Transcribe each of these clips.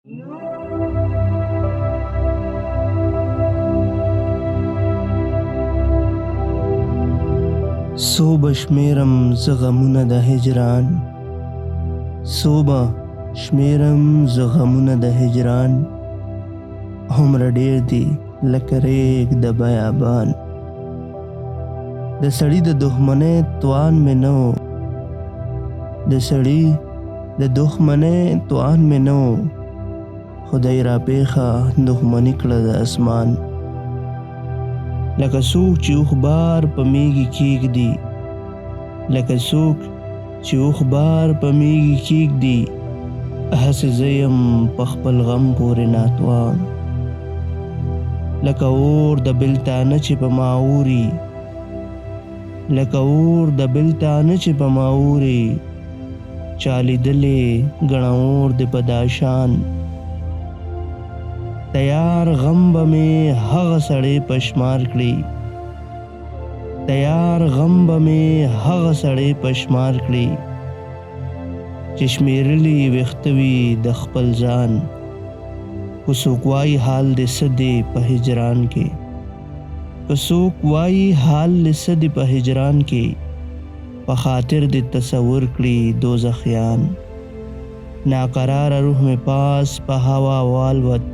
څو به شمېرم زه غمونه د هجران، څو به شمېرم زه غمونه د هجران، هومره ډېر دي لکه ریګ د بیابان. د سړي د دښمنۍ توان مې نه و، د سړي د دښمنۍ توان مې نه و، خدای را پېښه دښمني کړه د اسمان. لکه څوک چې اوښ بار په میږي کېږدي، لکه څوک چې اوښ بار په میږي کېږدي، هسې زه یم په خپل غم پورې ناتوان. لکه اور د بېلتانه چې په ما اوري، لکه اور د بېلتانه چې په ما اوري، چا لیدلې ګڼه اور د په دا شان. تیار غم به مې هغه سړی پشمار کړي، تیار غم به مې هغه سړی پشمار کړي، چې شمېرلي ویښته وي د خپل ځان. که څوک وایي حال دې څه دی په هجران کې، که څوک وایي حال دې څه دی په هجران کې، په خاطر دې تصور کړي دوزخیان. ناقرار روح مې پاس په هوا والوت،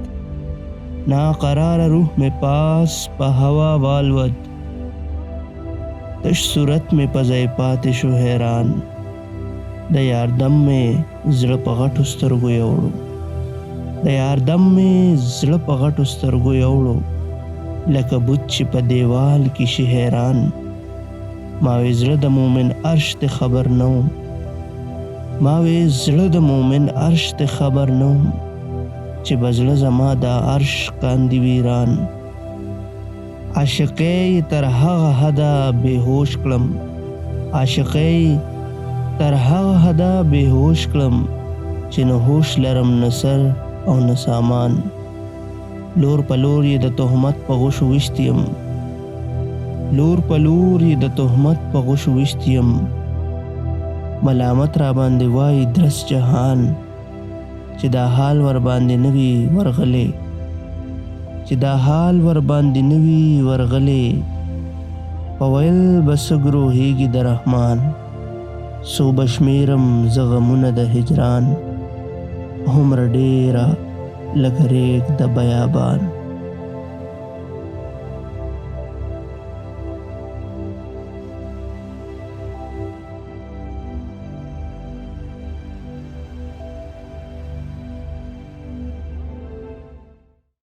ناقرار روح میں پاس په هوا والوت، تش صورت میں په ځای پاتې شو حیران. د یار دم مې زړه په غټو سترګو یوړو، د یار دم مې زړه په غټو سترګو یوړو، لکه بت چې په دیوال کې شي حیران. ما وې زړه د مومن عرش ته خبر نه وم، ما وې زړه د مومن عرش ته خبر نه وم، چې بزړه زما دا عرش کاندي ویران. عاشقۍ تر هغه حده بېهوش کړم، عاشقۍ تر هغه حده بېهوش کړم، چې نه هوش لرم نه سر او نه سامان. لور په لور یې د تهمت په غوښو ویشت یم، لور په لور یې د تهمت په غوښو ویشت یم، ملامت را باندې وایي درس جهان، چې دا حال ور باندې نوي ورغلې، چې دا حال ور باندې نوي ورغلې، په ویل به څه ګروهېږي د رحمان. څو به شمېرم زه غمونه د هجران، هومره ډېره لکه ریګ د بیابان.